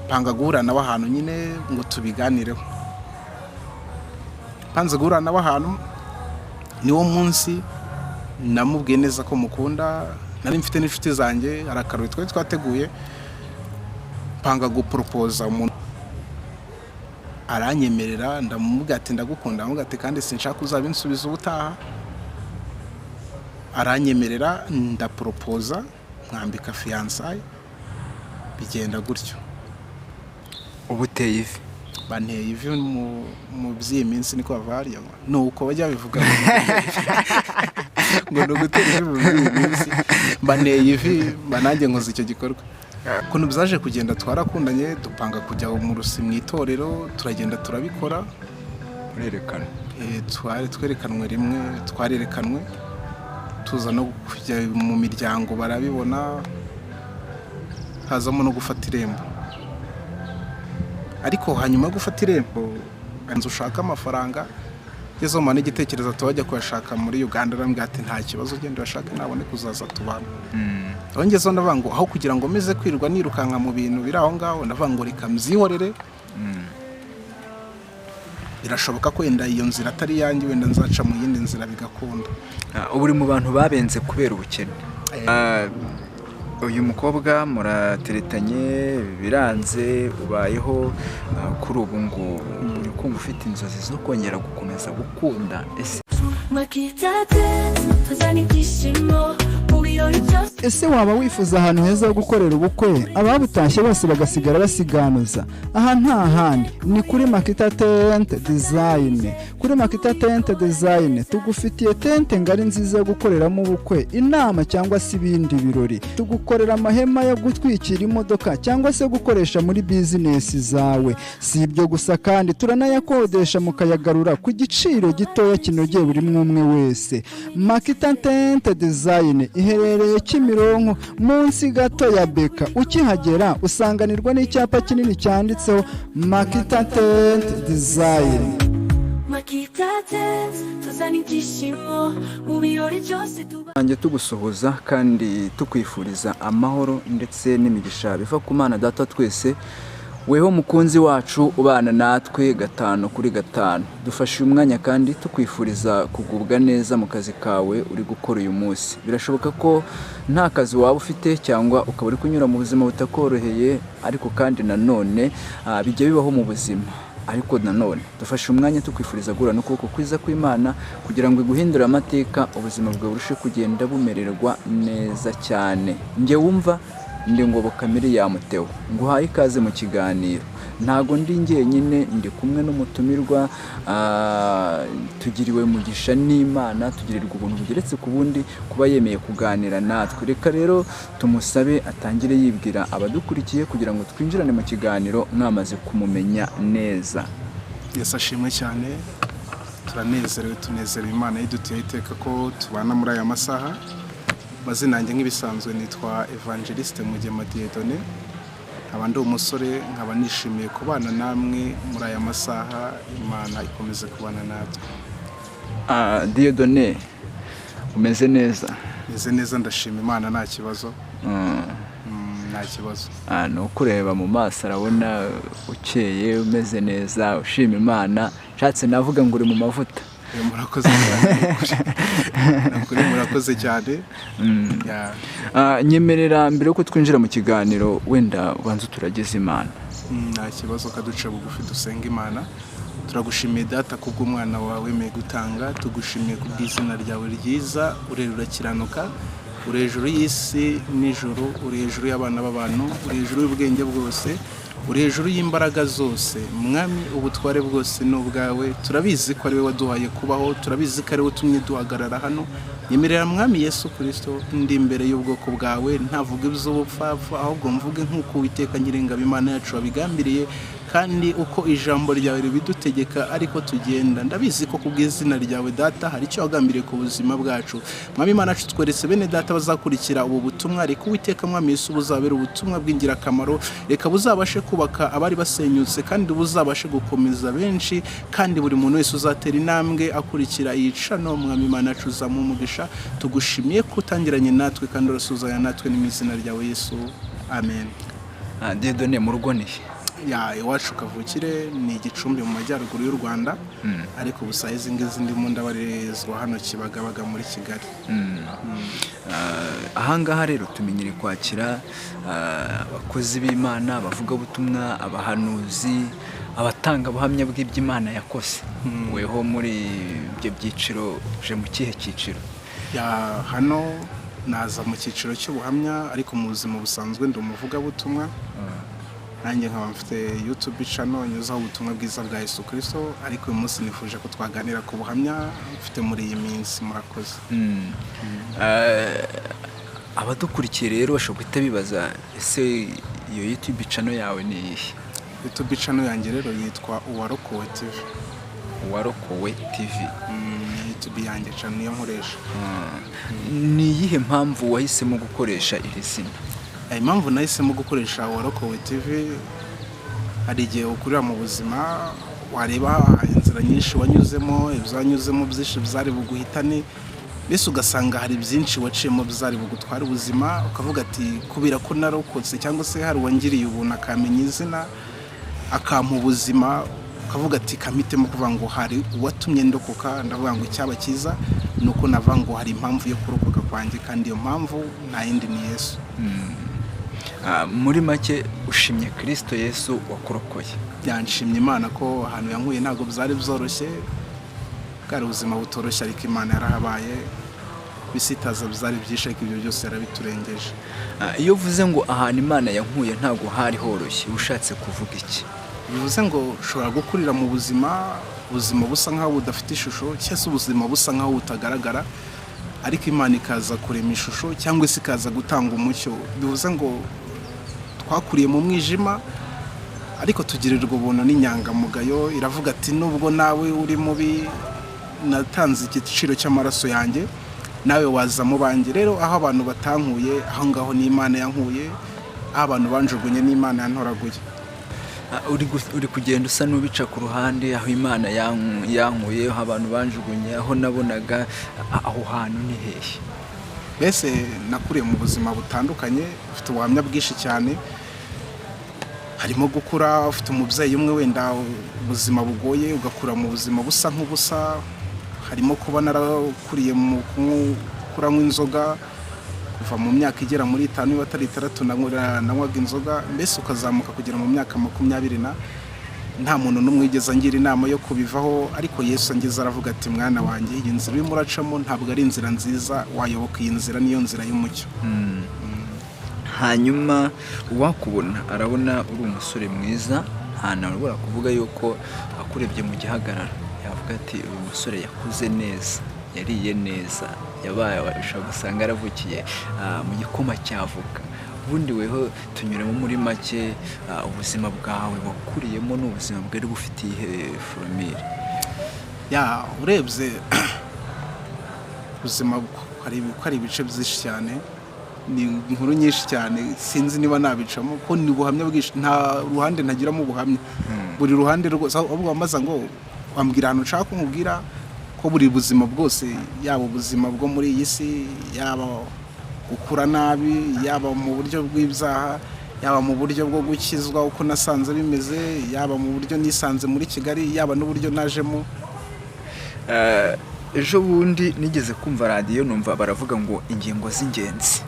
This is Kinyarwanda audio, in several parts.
panga guhura nawe ahantu nyine ngo tubiganireho. Panze guhura nawe ahantu niwo munsi namubwiye neza ko mukunda, nari mfite n'inshuti zanjye, arakarwe twari twateguye, panga gupropose umuntu aranyemerera, ndamubwira ati ndagukunda, ndamubwira ati kandi sinshaka uzabinsubiza ubutaha. Aranyemerera, ndapropose, mwambika fiançailles, bigenda gutyo. Ubuteye ivi banteye ivi mu by'iyi minsi niko bavariye nuko bajya bivuga ngo no gutera ivi mu by'iyi minsi, banteye ivi banange nkoze icyo gikorwa. Kuntu byaje kugenda, twarakundanye, dupanga kujya mu rusi mu itorero, turagenda turabikora, urerekana. twerekanwe rimwe, twarerekanwe, tuza no kujya mu miryango barabibona, hazamo no gufata irembo. Ariko hanyuma gufata irembo, nzi ushaka amafaranga, yezo mane igitekerezo tubajya kuyashaka muri Uganda, arambwira ati nta kibazo, ugende bashaka nabone kuzaza tubana. Ongezo ndavuga ngo aho kugira ngo meze kwirwa nirukanka mu bintu biri aho ngaho, ndavuga ngo reka mzihorere. Birashoboka ko wenda iyo nzira atari yanjye, wenda nzaca mu yindi nzira bigakunda. Uburi mu bantu babenze kubera ubukene. Uyu mukobwa murateretanye, biranze, ubayeho kuri ubu ngo uri kumva ufite inzozi zo kongera gukomeza gukunda. Ese waba wifuza ahantu heza ho gukorera ubukwe, ababutashye bose bagasigara basiganuza? Aha nta handi, ni kuri Makita Tent Design. Kuri Makita Tent Design tugufitiye tente ngari nziza yo gukoreramo ubukwe, inama cyangwa se ibindi birori. Tugukorera amahema yo gutwikira imodoka cyangwa se gukoresha muri business zawe. Si ibyo gusa kandi turanayakodesha mukayagarura ku giciro gitoya kinogeye buri umwe wese. Makita Tent Design iherereye Kimironko munsi gato ya Beka. Ukihagera usanganirwa n'icyapa kinini cyanditseho Makita Tent Design. Makita Tent tuzana ibyishimo mu birori byose Ange tugusuhuza kandi tukwifuriza amahoro ndetse n'imigisha biva ku Mana Data twese. Weho mukunzi wacu ubana natwe 5 kuri 5. Dufashe umwanya kandi tukwifuriza kugubwa neza mu kazi kawe uri gukora uyu munsi. Birashoboka ko nta kazi waba ufite cyangwa ukaba uri kunyura mu buzima butakoroheye, ariko kandi nanone bijya bibaho mu buzima. Ariko nanone dufashe umwanya tukwifuriza gura no kuko kwiza kw'Imana kugira ngo iguhindure amateka, ubuzima bwawe burushe kugenda bumererwa neza cyane. Nge wumva ndi Ngobo Kamere ya Muteo, nguhaye ikaze mu kiganiro. Ntago ndi njyenyine, ndi kumwe n'umutumirwa, tugiriwe mugisha n'Imana, tugirirwa ubuntu bugeretse ku bundi kuba yemeye kuganira natwe. Reka rero tumusabe atangire yibwira abadukurikiye kugira ngo twinjirane mu kiganiro mwamaze kumumenya neza. Yesu ashimwe cyane, turanezerewe, tunezerewe Imana yidutiye iteka ko tubana muri aya masaha. Mazina yanjye nk'ibisanzwe nitwa Evangeliste Mugema Dieudonné, abandi umusore, nkaba nishimiye kubana namwe muri aya masaha. Imana ikomeze kubana natwe. Dieudonné, umeze neza? Meze neza, ndashima Imana, nta kibazo. Nta kibazo. No kureba mu maso arabona ukeye, umeze neza, ushima Imana. Nshatse navuga ngo uri mu mavuta. Murakoze cyane. Murakoze cyane. Nyemerera mbere ko twinjira mu kiganiro wenda banzu turageze Imana. Nta kibazo, kaduca bugufi dusenga Imana. Turagushimiye Data kubw'umwana wawe meye gutanga, tugushimiye kubw'izina ryawe ryiza, urerura kiranuka, uri hejuru y'isi n'ijuru, uri hejuru y'abana b'abantu, uri hejuru y'ubwenge bwose, uri hejuru y'imbaraga zose. Mwami, ubutware bwose n'ubwawe, turabizi ko ari we waduhaye kubaho, turabizi ko ari we utumye duhagarara hano. Nyemerera Mwami Yesu Kristo, ndi imbere y'ubwoko bwawe, ntavuga iby'ubupfapfa, ahubwo mvuge nk'uko Uwiteka Nyiringabo Imana yacu wabigambiriye, kandi uko ijambo ryawe ribidutegeka ariko tugenda. Ndabizi ko kubw'izina ryawe Data hari icyo wagambiriye ku buzima bwacu. Mwami Imana yacu, tweretse bene Data bazakurikira ubu butumwa, reka Uwiteka Mwami Yesu buzabera ubutumwa bw'ingirakamaro, reka buzabashe kubaka abari basenyutse, kandi buzabashe gukomeza benshi, kandi buri muntu wese uzatera intambwe akurikira iyi cano. Mwami Imana yacu, uzamumugisha. Tugushimiye ko utangiranye natwe kandi urasuzanya natwe, mu izina ryawe Yesu, amen. Dieudonné, mu rugo ni iwacu kavukire ni Igicumbi mu majyaruguru y'u Rwanda, ariko ubu saa izi ngizi ndimo ndabarizwa hano Kibagabaga muri Kigali. Ahangaha rero tumenyere kwakira abakozi b'Imana, abavugabutumwa, abahanuzi, abatanga buhamya bw'iby'Imana yakoze. Weho muri ibyo byiciro uje mu kihe cyiciro? Hano naza mu cyiciro cy'ubuhamya, ariko mu buzima busanzwe ndi umuvugabutumwa. Nanjye nkaba mfite YouTube channel nyuzaho ubutumwa bwiza bwa Yesu Kristo, ariko uyu munsi nifuje ko twaganira ku buhamya mfite muri iyi minsi. Murakoze. Abadukurikiye rero bashobora guhita bibaza, ese iyo YouTube channel yawe ni iyihe? YouTube channel yanjye rero yitwa Uwarokowe TV. Uwarokowe TV. YouTube yanjye channel niyo nkoresha. Ni iyihe mpamvu wahisemo gukoresha iri zina? Impamvu nahisemo gukoresha Uwarokowe TV, hari igihe ukurira mu buzima wareba inzira nyinshi wanyuzemo, ibyanyuzemo byinshi byari buguhitane, mbese ugasanga hari byinshi waciyemo byari bugutwara ubuzima, ukavuga ati kubera ko narokotse cyangwa se hari uwangiriye ubuntu akamenya izina akampa ubuzima, ukavuga ati kamitemo kuvuga ngo hari uwatumye ndokoka. Ndavuga ngo icyaba cyiza nuko navuga ngo hari impamvu yo kurokoka kwanjye, kandi iyo mpamvu nta yindi ni Yesu. Muri make ushimye Kristo Yesu wakurokoye? Yanshimye Imana ko ahantu yankuye ntabwo byari byoroshye, bwari ubuzima butoroshye, ariko Imana yarahabaye. Bisitaza byari byinshi, ariko ibyo byose yarabiturengeje. Iyo uvuze ngo ahantu Imana yankuye ntabwo hari horoshye, ushatse kuvuga iki? Bivuze ngo ushobora gukurira mu buzima busa nkaho budafite ishusho, cyangwa se ubuzima busa nkaho butagaragara, ariko Imana ikaza kurema ishusho cyangwa se ikaza gutanga umucyo. Bivuze ngo twakuriye mu mwijima, ariko tugirirwa ubuntu n'inyangamugayo. Iravuga ati nubwo nawe uri mubi, natanze igiciro cy'amaraso yanjye, nawe waza mu banjye. Rero aho abantu batankuye, aho ngaho ni Imana yankuye. Aho abantu banjugunye ni Imana yantoraguye. Uri kugenda usa n'ubica ku ruhande, aho Imana yankuye, aho abantu banjugunye, aho nabonaga, aho hantu ni hehe? Mbese nakuriye mu buzima butandukanye, ufite ubuhamya bwinshi cyane. Harimo gukura ufite umubyeyi umwe wenda ubuzima bugoye, ugakura mu buzima busa nk'ubusa. Harimo kuba narakuriye mu kuranywa inzoga, kuva mu myaka igera muri 5 niba atari 6 nanywaga inzoga. Mbese ukazamuka kugera mu myaka 20 nta muntu n'umwe wigeze angira inama yo kubivaho, ariko Yesu angeze aravuga ati mwana wanjye, iyi nzira urimo uracamo ntabwo ari inzira nziza, wayoboka iyi nzira, niyo nzira y'umucyo. Hanyuma uwakubona arabona uri umusore mwiza, ntanabura kuvuga yuko akurebye mu gihagararo yavuga ati uyu musore yakuze neza, yariye neza, yabaye ushobora gusanga yaravukiye mu gikoma cyavuka. Ubundi weho tunyuremo muri make, ubuzima bwawe wakuriyemo n'ubuzima bwari bufitiye formire? Urebye ubuzima hari ibice byinshi cyane, ni inkuru nyinshi cyane, sinzi niba nabicamo ko ni ubuhamya bwinshi, nta ruhande ntagiramo ubuhamya. Buri ruhande rwose ahubwo wamaza ngo wambwira ahantu nshaka kumubwira ko buri buzima bwose, yaba ubuzima bwo muri iyi si, yaba gukura nabi, yaba mu buryo bw'ibyaha, yaba mu buryo bwo gukizwa uko nasanze bimeze, yaba mu buryo nisanze muri Kigali, yaba n'uburyo najemo. Ejo bundi nigeze kumva radio numva baravuga ngo ingingo z'ingenzi.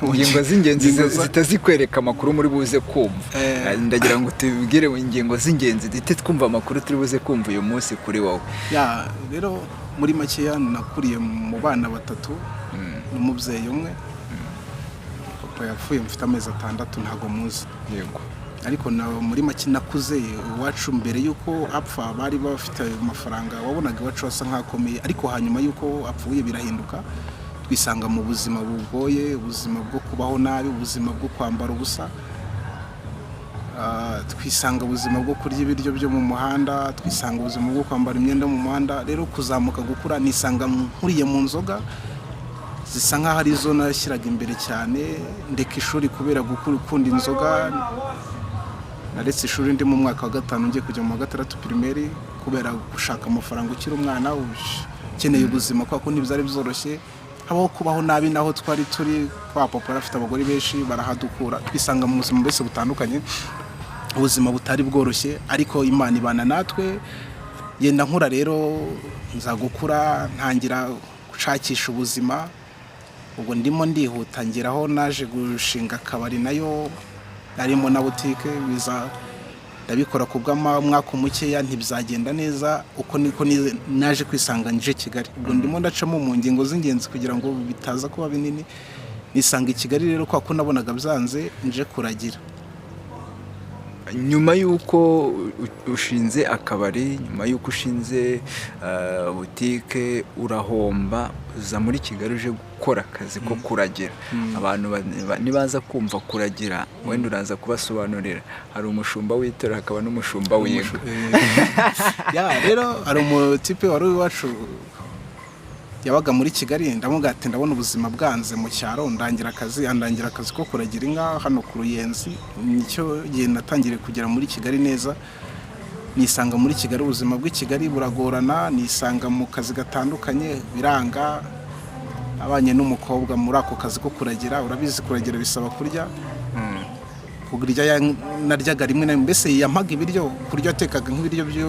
Ingingo z'ingenzi zitazikwereka amakuru muri buze kumva. Ndagira ngo tubibwire ingingo z'ingenzi dite twumva amakuru turi buze kumva uyu munsi kuri wowe. Rero muri makeya nakuriye mu bana 3 n'umubyeyi umwe. Papa yapfuye mfite amezi 6 ntago muzi. Yego. Ariko muri make nakuze iwacu mbere yuko apfa bari bafite amafaranga, wabonaga iwacu asa nk'akomeye, ariko hanyuma yuko apfuye birahinduka. Twisanga mu buzima bugoye, ubuzima bwo kubaho nabi, ubuzima bwo kwambara ubusa, twisanga ubuzima bwo kurya ibiryo byo mu muhanda, twisanga ubuzima bwo kwambara imyenda mu muhanda. Rero kuzamuka gukura nisanga nkuriye mu nzoga zisa nkaho ari zo nashyiraga imbere cyane. Ndeka ishuri kubera gukunda inzoga. Naretse ishuri ndi mu mwaka wa 5 ngiye kujya mu wa 6 primaire kubera gushaka amafaranga ukiri umwana ukeneye ubuzima, kwa ko ntibyari byoroshye. habaho kubaho nabi naho twari turi kwa papa afite abagore benshi barahadukura twisanga mu buzima bwese butandukanye ubuzima butari bworoshye ariko Imana ibana natwe yenda nkura rero nza gukura ntangira gushakisha ubuzima ubwo ndimo ndihuta ngeraho naje gushinga akabari nayo narimo na boutique biza ndabikora kubw'amwaka mukeya ntibizagenda neza uko niko naje kwisanga nje Kigali ubwo ndimo ndacamo mu ngingo z'ingenzi kugira ngo bitaza kuba binini nisanga Kigali rero kwa ko nabonaga byanze nje kuragira. Nyuma yuko ushinze akabari, nyuma yuko ushinze boutique urahomba uza muri Kigali uje gukora akazi ko kuragira. Abantu nibaza kumva kuragira wenda uraza kubasobanurira hari umushumba w'itora hakaba n'umushumba w'inka. Ya rero hari umutipe wari wacu yabaga muri Kigali ndamuga ati ndabona ubuzima bwanze mu cyaro ndangira akazi ko kuragira inka hano ku Ruyenzi nicyo gihe natangire kugera muri Kigali neza nisanga muri Kigali ubuzima bw'i Kigali buragorana nisanga mu kazi gatandukanye biranga abanye n'umukobwa muri ako kazi ko kuragira urabizi kuragira bisaba kurya kugirya naryaga rimwe na mbese yampaga ibiryo kurya atekaga nk'ibiryo byo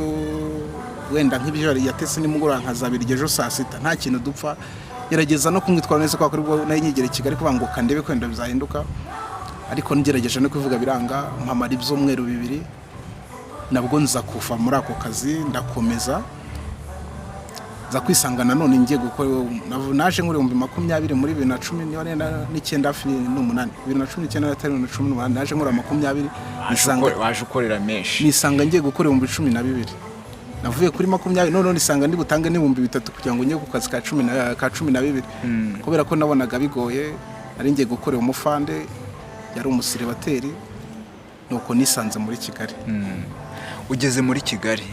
wenda nk'ibyo yatese nimugora nkazabirya ejo saa sita nta kintu dupfa gerageza no kumwitwara neza kwa kuri bwo nayo nyigere Kigali kubanguka ndebe kwenda bizahinduka ariko ngerageje no kuvuga biranga mpamara ibyumweru 2 nabwo nza kufa muri ako kazi ndakomeza za kwisangana none ngiye gukora naje nkuri 2020 muri 2019 2019 naje nkora 20 nisanga waje ukorera menshi nisanga ngiye gukora 2012 navuye kuri 20 none nisanga ndi butange n'ibihumbi 3 kugira ngo njye ku kazi ka 12 kubera ko nabonaga bigoye ari ngiye gukorera umufande yari umusiribateri nuko nisanze muri Kigali. Ugeze muri Kigali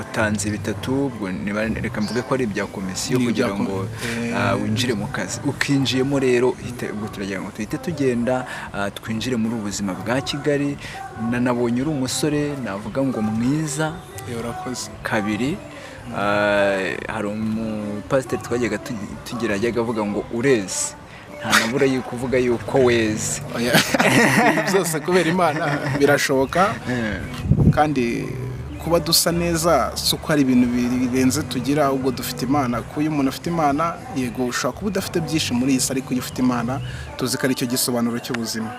utanze 3 ubwo reka mvuge ko ari ibya komisiyo kugira ngo winjire mu kazi ukinjiyemo rero ubwo turagira ngo tuhite tugenda twinjire muri ubuzima bwa Kigali nanabonye uri umusore navuga ngo mwiza urakoze kabiri hari umupasiteri twajyaga tugerajyaga avuga ngo ureze nta nabura yukuvuga yuko weze byose kubera Imana birashoboka kandi kuba dusa neza suko ari ibintu birenze tugira ubwo dufite Imana kuyo umuntu afite Imana yego ushaka kuba udafite byinshi muri iyi sari kuyo ufite Imana tuzi ko ari cyo gisobanuro cy'ubuzima.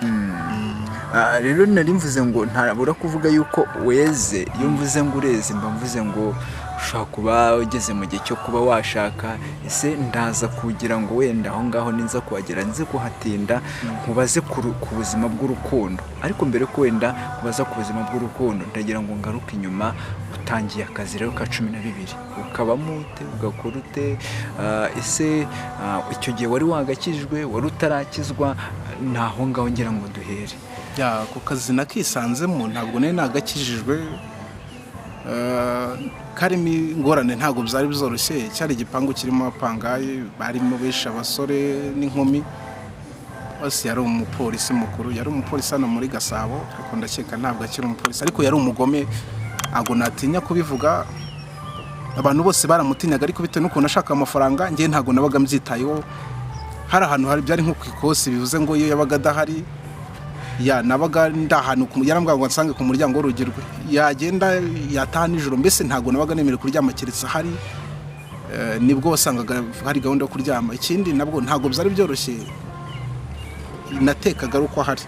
Rero nari mvuze ngo ntabura kuvuga yuko weze iyo mvuze ngo ureze mba mvuze ngo ushaka kuba ugeze mu gihe cyo kuba washaka ese ndaza kugira ngo wenda aho ngaho ninza kuhagera nze kuhatinda nkubaze ku buzima bw'urukundo ariko mbere ko wenda kubaza ku buzima bw'urukundo ndagira ngo ngaruke inyuma utangiye akazi rero ka 12 ukabamo ute ugakora ute ese icyo gihe wari wagakijwe wari utarakizwa naho ngaho ngira ngo duhere ya ku kazi nakisanzemo ntabwo nari nagakijijwe karimo ingorane ntabwo byari bizoroshye cyari igipangu kirimo apangaye barimo besha abasore n'inkumi bose yari umupolisi mukuru yari umupolisi hano muri Gasabo ariko ndakeka ntabwo akiri umupolisi ariko yari umugome ago natinya kubivuga abantu bose baramutinyaga ariko bitewe n'ukuntu ashaka amafaranga ngiye ntabwo nabaga mbyitayeho hari ahantu hari byari nko kwikosi bivuze ngo iyo yabaga adahari ya nabaga ndahanu yarambwa ngo nsange ku muryango w'urugirwe yagenda yataha nijoro mbese ntago nabaga nemere kuryama kiritse hari nibwo wasangaga hari gahunda yo kuryama ikindi nabwo ntago byari byoroshye natekaga uko hari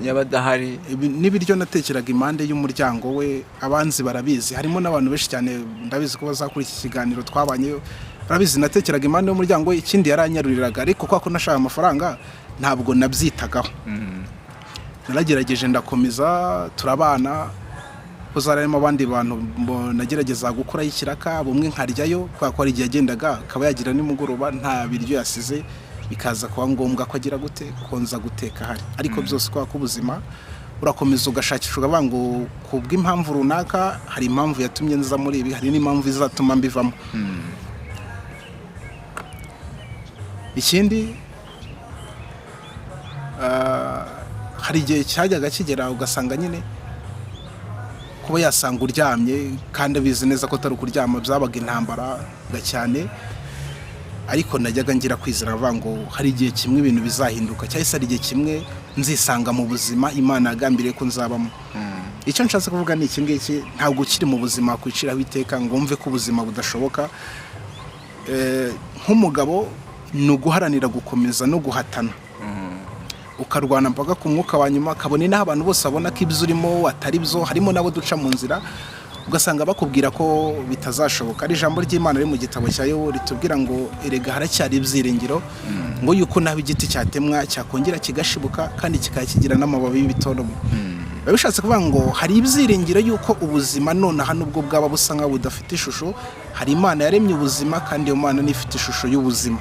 yabadahari n'ibiryo natekeraga impande y'umuryango we abanzi barabizi harimo n'abantu benshi cyane ndabizi ko bazakura iki kiganiro twabanyeyo barabizi natekeraga impande y'umuryango we ikindi yaranyaruriraga ariko kwa ko nashaka amafaranga ntabwo nabyitagaho naragerageje ndakomeza turabana kuzararimo abandi bantu nagerageza gukora y'ikiraka bumwe nkaryayo kwa ko ari igihe yagendaga akaba yagira nimugoroba nta biryo yasize bikaza kuba ngombwa ko agira gute konza guteka hari ariko byose kwa ko ubuzima urakomeza ugashakisha ugabango kubw'impamvu runaka hari impamvu yatumye nza muri ibi hari n'impamvu izatuma mbivamo ikindi hari igihe cyajyaga kigera ugasanga nyine kuba yasanga uryamye kandi abizi neza ko atari ukuryama byabaga intambara cyane ariko najyaga ngira kwizera avuga ngo hari igihe kimwe ibintu bizahinduka cyangwa se hari igihe kimwe nzisanga mu buzima Imana yagambiriye ko nzabamo. Icyo nshatse kuvuga ni iki ngiki, ntabwo ukiri mu buzima kwiciraho iteka ngo wumve ko ubuzima budashoboka. Nk'umugabo ni uguharanira gukomeza no guhatana, ukarwana mpaka ku mwuka wa nyuma, kabone n'aho abantu bose babona ko ibyo urimo atari byo, harimo nabo duca mu nzira ugasanga bakubwira ko bitazashoboka. Ari ijambo ry'Imana riri mu gitabo cya Yobu ritubwira ngo erega haracyari ibyiringiro, ngo yuko naho igiti cyatemwa cyakongera kigashibuka kandi kikakigira n'amababi y'ibitonomo. Biba bishatse kuvuga ngo hari ibyiringiro yuko ubuzima nonaha nubwo bwaba busa nkaho budafite ishusho, hari Imana yaremye ubuzima kandi iyo Mana nifite ishusho y'ubuzima.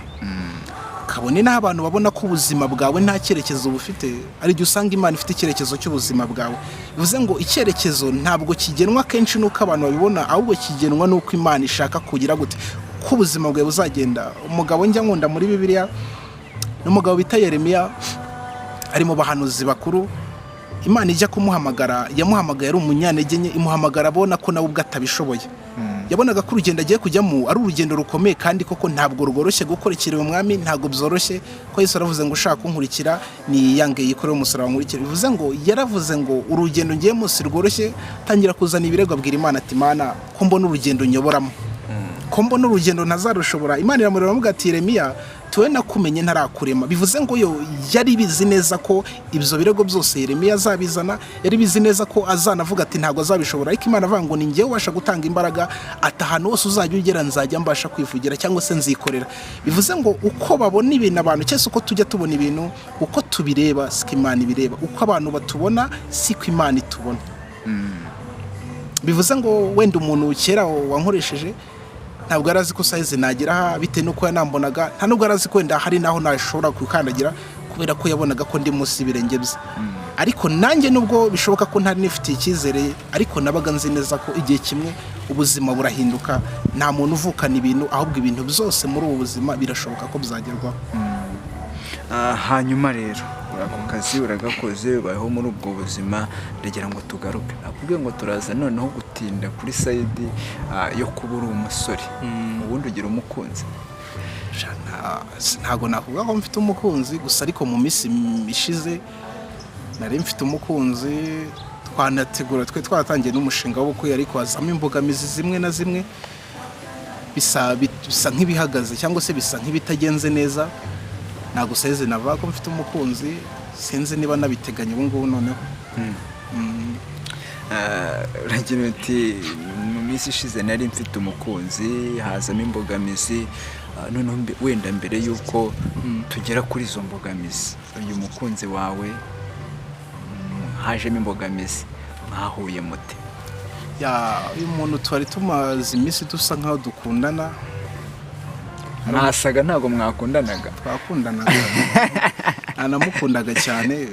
Kabone n'aho abantu babona ko ubuzima bwawe nta cyerekezo bufite, ari igihe usanga Imana ifite icyerekezo cy'ubuzima bwawe. Bivuze ngo icyerekezo ntabwo kigenwa kenshi nuko abantu babibona, ahubwo kigenwa nuko Imana ishaka kugira gute ko ubuzima bwawe buzagenda. Umugabo njya nkunda muri Bibiliya n'umugabo bita Yeremiya, ari mu bahanuzi bakuru. Imana ijya kumuhamagara, yamuhamagaye ari umunyantege nke, imuhamagara abona ko nawe ubwo atabishoboye. Yabonaga ko urugendo agiye kujyamo ari urugendo rukomeye kandi koko ntabwo rworoshye gukurikira umwami, ntabwo byoroshye. Ko Yesu aravuze ngo ushaka kunkurikira ni yange yikorera umusaraba nkurikira. Bivuze ngo yaravuze ngo urugendo ngiye munsi rworoshye, tangira kuzana ibirego abwira Imana ati Imana ko mbona urugendo nyoboramo, ko mbona urugendo ntazarushobora. Imana iramureba aramubwira ati Yeremiya tuwe nakumenye ntarakurema. Bivuze ngo yo yari bizi neza ko ibyo birego byose Yeremiya azabizana, yari bizi neza ko azanavuga ati ntabwo azabishobora, ariko Imana avuga ngo ni njyewe ubasha gutanga imbaraga, ati ahantu hose uzajya ugera nzajya mbasha kwivugira cyangwa se nzikorera. Bivuze ngo uko babona ibintu abantu, cyese uko tujya tubona ibintu, uko tubireba siko Imana ibireba, uko abantu batubona siko Imana itubona. Bivuze ngo wenda umuntu kera wankoresheje ntabwo arazi ko size nagira bitewe nuko yanambonaga, nta nubwo arazi ko wenda hari naho nashobora kwikandagira kubera ko yabonaga ko ndi munsi y'ibirenge bye. Ariko nanjye nubwo bishoboka ko ntari nifitiye icyizere, ariko nabaga nzi neza ko igihe kimwe ubuzima burahinduka. Nta muntu uvukana ibintu, ahubwo ibintu byose muri ubu buzima birashoboka ko byagerwaho. Hanyuma rero ako kazi uragakoze, ubayeho muri ubwo buzima. Ndagira ngo tugaruke, nakubwiye ngo turaza noneho gutinda kuri sayidi yo kuba uri umusore. Ubundi ugira umukunzi? Ntabwo nakuvuga ko mfite umukunzi gusa, ariko mu minsi ishize nari mfite umukunzi. Twanategura twe twaratangiye n'umushinga w'ubukwe, ariko hazamo imbogamizi zimwe na zimwe bisa nk'ibihagaze cyangwa se bisa nk'ibitagenze neza. Ntabwo seze navuga ko mfite umukunzi, sinzi niba nabiteganya ubu ngubu noneho. Uragira uti mu minsi ishize nari mfite umukunzi, hazamo imbogamizi. Noneho wenda mbere y'uko tugera kuri izo mbogamizi, uyu mukunzi wawe hajemo imbogamizi, mwahuye mute? Uyu muntu twari tumaze iminsi dusa nkaho dukundana. Mwasaga ntabwo mwakundanaga? Twakundanaga, anamukundaga cyane.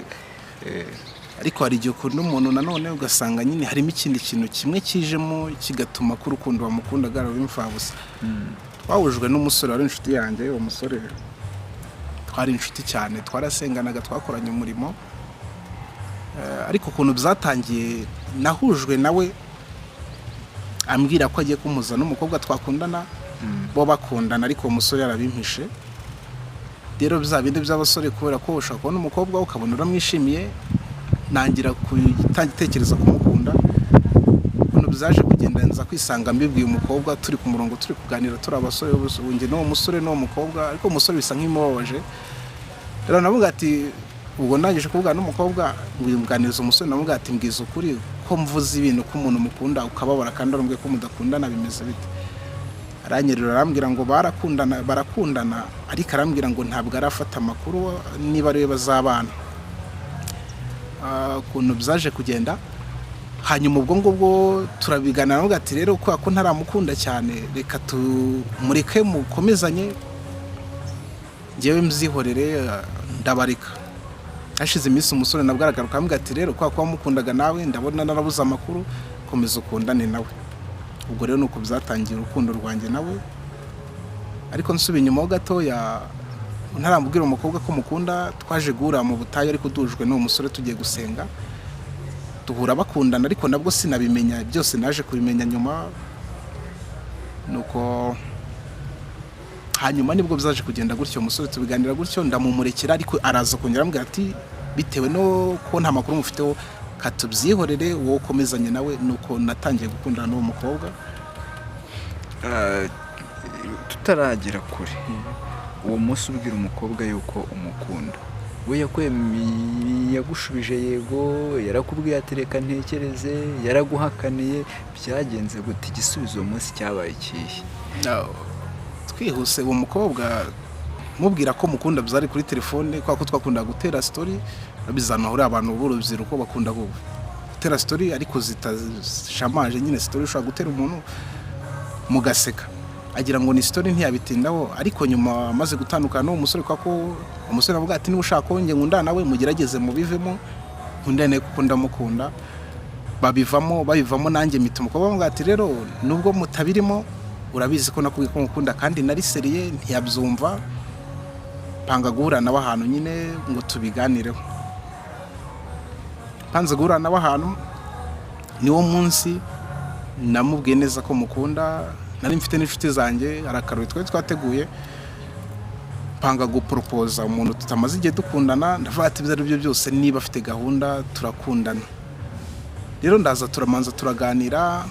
Ariko hari igihe ukunda umuntu nanone ugasanga nyine harimo ikindi kintu kimwe kijemo kigatuma ko urukundo wamukundaga ari imfabusa. Twahujwe n'umusore wari inshuti yanjye. Uwo musore twari inshuti cyane, twarasenganaga, twakoranye umurimo. Ariko ukuntu byatangiye, nahujwe nawe ambwira ko agiye kumuza n'umukobwa twakundana, bo bakundana, ariko uwo musore yarabimpishe. Rero bya bindi by'abasore, kubera ko ushaka kubona umukobwa ukabona uramwishimiye, nangira gutekereza kumukunda. Ukuntu byaje kugenda nza kwisanga mbibwiye umukobwa, turi ku murongo, turi kuganira, turi abasore bunge n'uwo musore n'uwo mukobwa, ariko umusore bisa nk'imubabaje. Rero navuga ati ubwo ndangije kuvuga n'umukobwa, ngimuganiriza umusore, navuga ati mbwiza ukuri ko mvuze ibintu ko umuntu mukunda ukababara kandi arambwiye ko mudakundana, bimeze bite? Aranyerera arambwira ngo barakundana, ariko arambwira ngo ntabwo arafata amakuru niba ari we bazabana. Ukuntu byaje kugenda, hanyuma ubwo ngubwo turabiganira, navuga ati rero ko ntaramukunda cyane, reka tumureke mukomezanye, njyewe mbyihorere, ndabareka. Hashize iminsi umusore nabwo aragaruka ambwira ati rero ko wamukundaga nawe ndabona narabuze amakuru, komeza ukundane nawe. Ubwo rero nuko byatangiye urukundo rwanjye nawe. Ariko nsubiye inyuma ho gatoya, ntarambwira umukobwa ko mukunda, twaje guhura mu butayu, ariko dujwe n'uwo musore tugiye gusenga, duhura bakundana, ariko nabwo sinabimenya byose, naje kubimenya nyuma. Nuko hanyuma nibwo byaje kugenda gutyo, umusore tubiganira gutyo, ndamumurekera, ariko araza kongera ambwira ati bitewe no ko nta makuru mufiteho katubyihorere wowe ukomezanye nawe. Nuko natangiye gukundana n'uwo mukobwa. Tutaragera kure, uwo munsi ubwira umukobwa yuko umukunda, we yagushubije yego, yarakubwiye ati reka ntekereze, yaraguhakaniye, byagenze gute? Igisubizo uwo munsi cyabaye ikihe? Twihuse uwo mukobwa mubwira ko mukunda byari kuri telefone, kwa ko twakunda gutera story, bizanahura abantu b'urubyiruko bakunda gutera story ariko zitashamaje, nyine story ushobora gutera umuntu mugaseka, agira ngo ni story ntiyabitindaho. Ariko nyuma amaze gutandukana n'uwo musore, kwa ko umusore avuga ati niba ushaka ko nge nkunda nawe mugerageze mubivemo, nkundane kuko ndamukunda. babivamo nanjye mita umukobwa avuga ati rero nubwo mutabirimo urabizi ko nakubwiye ko ngukunda kandi nari seriye, ntiyabyumva, panga guhura nawe ahantu nyine ngo tubiganireho. Panze guhura nawe ahantu, niwo munsi namubwiye neza ko mukunda, nari mfite n'inshuti zanjye, arakarori twari twateguye, panga guporopoza umuntu tutamaze igihe dukundana, ndavuga ati ibyo ari byo byose niba afite gahunda turakundana. Rero ndaza turamanza turaganira,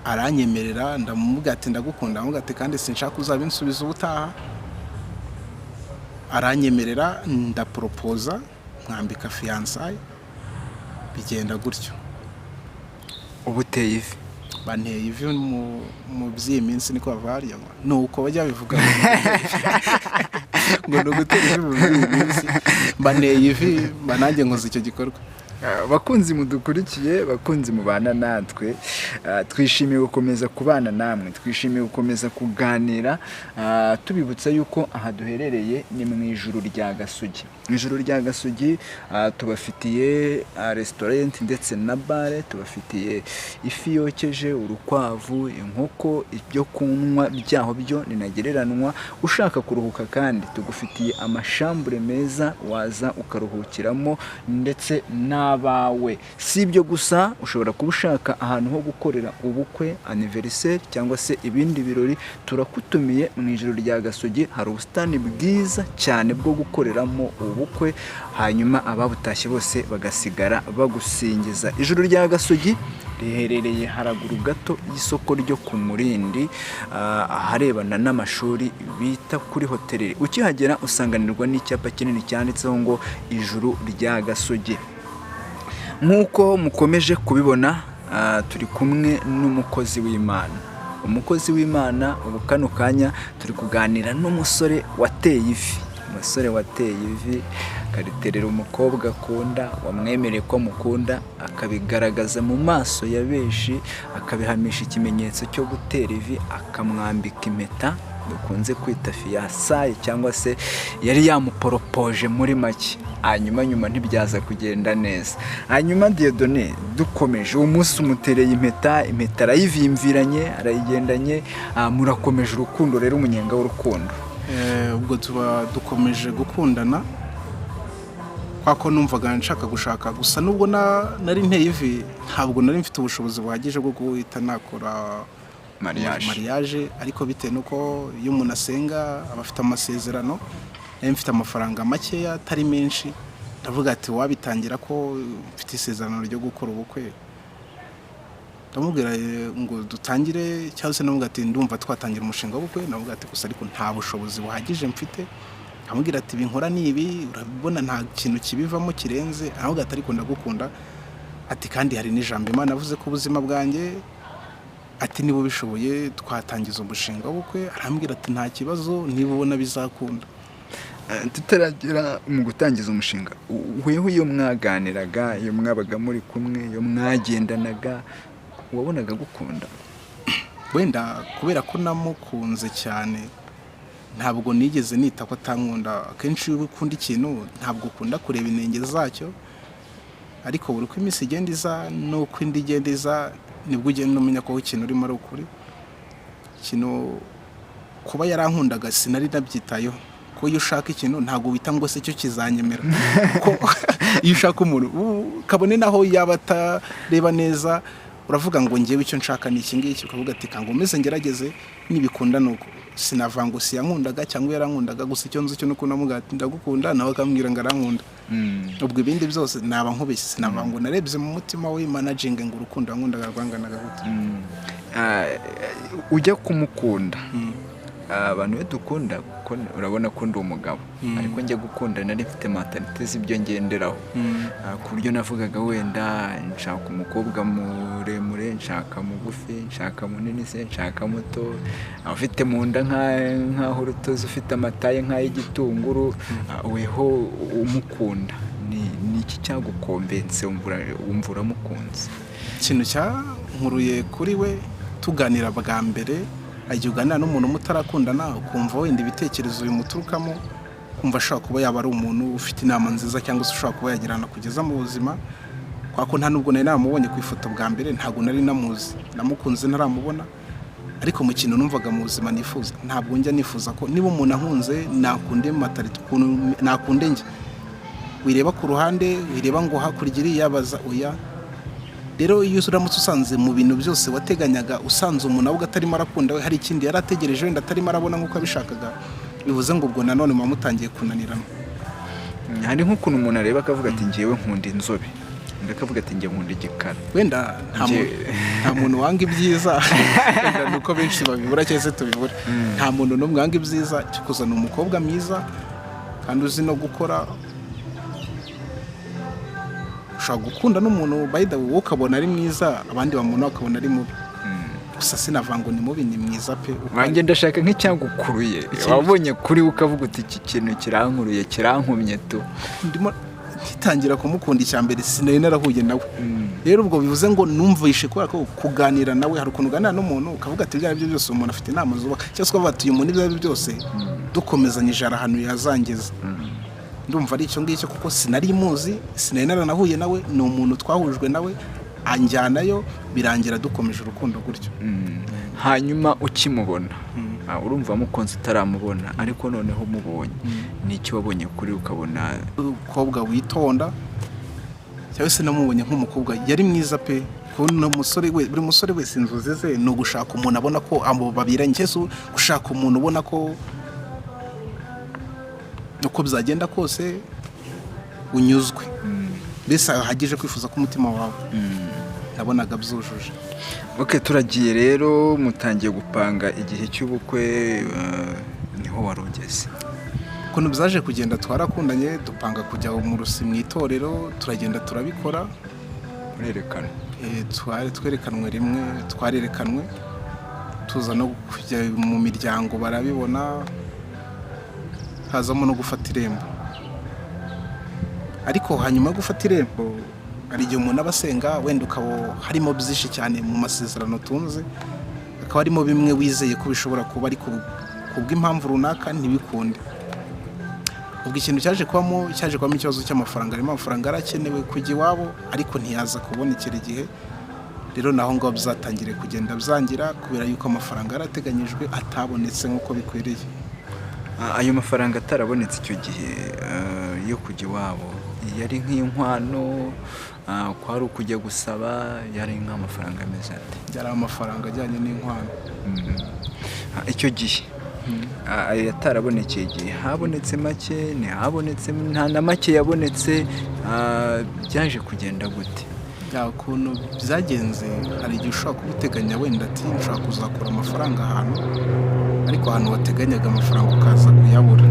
aranyemerera, ndamubwira ati ndagukunda, ndamubwira ati kandi sinshaka uzabinsubiza ubutaha. Aranyemerera, ndaporopoza, mwambika fiançailles, bigenda gutyo. Ubuteye ivi? Banteye ivi mu by'iyi minsi niko bavariye, nuko bajya bivuga ngo nugutera ivi mu by'iyi minsi, banteye ivi, banange nkoze icyo gikorwa. Bakunzi mudukurikiye, bakunzi mubana natwe, twishimiye gukomeza kubana namwe, twishimiye gukomeza kuganira, tubibutsa yuko aha duherereye ni mu ijuru rya Gasogi. Mu ijuru rya Gasogi tubafitiye restaurant ndetse na bare, tubafitiye ifi yokeje, urukwavu, inkoko, ibyo kunywa byaho byo ninagereranwa. Ushaka kuruhuka kandi tugufitiye amashambure meza waza ukaruhukiramo ndetse n'abawe. Si ibyo gusa, ushobora kuba ushaka ahantu ho gukorera ubukwe, anniversaire cyangwa se ibindi birori, turakutumiye mu ijuru rya Gasogi. Hari ubusitani bwiza cyane bwo gukoreramo ubukwe, hanyuma ababutashye bose bagasigara bagusingiza. Ijuru rya Gasogi riherereye haraguru gato y'isoko ryo ku Murindi, aharebana n'amashuri bita kuri hoteli. Ukihagera usanganirwa n'icyapa kinini cyanditseho ngo ijuru rya Gasogi. Nk'uko mukomeje kubibona, turi kumwe n'umukozi w'Imana. Umukozi w'Imana, ubu kano kanya turi kuganira n'umusore wateye ivi. Umusore wateye ivi akariterera umukobwa akunda, wamwemereye ko mukunda, akabigaragaza mu maso ya benshi, akabihamisha ikimenyetso cyo gutera ivi, akamwambika impeta dukunze kwita fiançailles, cyangwa se yari yamuporopoje muri make. Hanyuma ntibyaza kugenda neza. Hanyuma Dieudonné, dukomeje uwo munsi umutereye impeta arayivimviranye, arayigendanye, murakomeje urukundo rero, umunyenga w'urukundo. Ubwo tuba dukomeje gukundana, kwako numvaga nshaka gushaka gusa, nubwo nari nteye ivi ntabwo nari mfite ubushobozi buhagije bwo guhita nakora mariage, ariko bitewe nuko iyo umuntu asenga aba afite amasezerano, nari mfite amafaranga makeya atari menshi, ndavuga ati wabitangira ko mfite isezerano ryo gukora ubukwe, ndamubwira ngo dutangire, cyangwa se navuga ati ndumva twatangira umushinga w'ubukwe. Navuga ati gusa ariko nta bushobozi buhagije mfite. Amubwira ati binkora nibi, urabibona nta kintu kibivamo kirenze. Aravuga ati ariko ndagukunda, ati kandi hari n'ijambo Imana yavuze ku buzima bwanjye, ati niba ubishoboye twatangiza umushinga w'ubukwe. Arambwira ati nta kibazo, niba ubona bizakunda. Tutaragera mu gutangiza umushinga, wewe iyo mwaganiraga, iyo mwabaga muri kumwe, iyo mwagendanaga, wabonaga gukunda? Wenda kubera ko namukunze cyane, ntabwo nigeze nita ko atankunda. Akenshi iyo ukunda ikintu ntabwo ukunda kureba inenge zacyo, ariko buri uko iminsi igenda iza n'uko indi igenda iza, nibwo ugenda umenya ko ikintu urimo ari ukuri. Ikintu kuba yarankundaga sinari nabyitayeho, ko iyo ushaka ikintu ntabwo wita ngo se cyo kizanyemera. Ko iyo ushaka umuntu kabone naho yaba atareba neza, uravuga ngo ngewe icyo nshaka ni iki ngiki, ukavuga ati kango meze ngerageze nibikunda nuko sinava ngo siyankundaga cyangwa yarankundaga, gusa icyo nzi cyo nuko namuga ati ndagukunda nawe akambwira ngo arankunda. Ubwo ibindi byose naba nkubeshye, sinava ngo narebye mu mutima we managing ngo urukundo nkundaga rwanganaga gute. Ujya kumukunda abantu be dukunda kuko urabona ko ndi umugabo, ariko njya gukunda nari mfite mentalite z'ibyo ngenderaho, ku buryo navugaga wenda nshaka umukobwa muremure, nshaka mugufi, nshaka munini se, nshaka muto, afite mu nda nk'aho urutozi, ufite amataye nk'ay'igitunguru. Weho umukunda ni iki cyagukombense wumva uramukunze? Ikintu cyankuruye kuri we tuganira bwa mbere, agiye uganira n'umuntu mutarakundana ukumva wenda ibitekerezo bimuturukamo, kumva ashobora kuba yaba ari umuntu ufite inama nziza cyangwa se ushobora kuba yagirana kugeza mu buzima. Kwa ko nta nubwo nari namubonye ku ifoto bwa mbere, ntabwo nari namuzi, namukunze ntaramubona, ariko mu kintu numvaga mu buzima nifuza, ntabwo njya nifuza ko niba umuntu ankunze nakunde matarite ukuntu nakunde njye, wireba ku ruhande, wireba ngo hakurya iriya baza oya. Rero iyo uramutse usanze mu bintu byose wateganyaga, usanze umuntu avuga atarimo arakunda we hari ikindi yari ategereje wenda atarimo arabona nk'uko abishakaga, bivuze ngo ubwo nanone muba mutangiye kunanirana. Hari nk'ukuntu umuntu areba akavuga ati ngewe nkunda inzobe, undi akavuga ati ngewe nkunda igikara. Wenda nta muntu wanga ibyiza, wenda nuko benshi babibura cyangwa se tubibura. Nta muntu n'umwe wanga ibyiza, cyo kuzana umukobwa mwiza kandi uzi no gukora. Ushobora gukunda n'umuntu by the way ukabona ari mwiza, abandi bamubona bakabona ari mubi, gusa sinavango ni mubi ni mwiza pe. Wanjye ndashaka nk'icyagukuruye wabonye kuri ukavuga uti iki kintu kirankuruye kirankumye tu. Ndimo ntitangira kumukunda icyambere, sinari narahuye nawe. Rero ubwo bivuze ngo numvishe kubera ko kuganira nawe hari ukuntu uganira n'umuntu ukavuga ati ibyo byose umuntu afite inama zubaka, cyangwa se batuye umuntu ibyo byose dukomezanyije ahantu yazangeza. Ndumva ari icyo ngicyo kuko sinari muzi, sinari naranahuye nawe, ni umuntu twahujwe nawe anjyanayo, birangira dukomeje urukundo gutyo. Hanyuma ukimubona urumva mukunze utaramubona, ariko noneho mubonye ni icyo wabonye kuri ukabona umukobwa witonda, cyangwa se namubonye nk'umukobwa yari mwiza pe. Kubona umusore we, buri musore wese inzozi ze no gushaka umuntu abona ko abo babiranye, cyangwa gushaka umuntu ubona ko uko bizagenda kose unyuzwe, mbese hagije kwifuza ko umutima wawe nabonaga byujuje. Okay, turagiye rero mutangiye gupanga igihe cy'ubukwe, niho warugeze. Ukuntu byaje kugenda, twarakundanye dupanga kujya mu rusi mu itorero, turagenda turabikora, urerekana. Twerekanwe rimwe, twarerekanwe tuza no kujya mu miryango barabibona, hazamo no gufata irembo. Ariko hanyuma yo gufata irembo hari igihe umuntu abasenga, wenda ukaba harimo byinshi cyane mu masezerano tunze, akaba harimo bimwe wizeye ko bishobora kuba ari kubw'impamvu runaka ntibikunde. Ubwo ikintu cyaje kubamo ikibazo cy'amafaranga, harimo amafaranga arakenewe kujya iwabo ariko ntiyaza kubonekera igihe. Rero naho ngo bizatangire kugenda byangira kubera yuko amafaranga yarateganyijwe atabonetse nk'uko bikwiriye. Ayo mafaranga atarabonetse icyo gihe yo kujya iwabo yari nk'inkwano, kwari ukujya gusaba, yari nk'amafaranga ameze ate? Yari amafaranga ajyanye n'inkwano. Icyo gihe ayo yatarabonekeye igihe habonetse make, ntihabonetse nta na make yabonetse, byaje kugenda gute? Ukuntu byagenze, hari igihe ushobora kubuteganya wenda ati ushobora kuzakura amafaranga ahantu, ariko ahantu wateganyaga amafaranga ukaza kuyabura.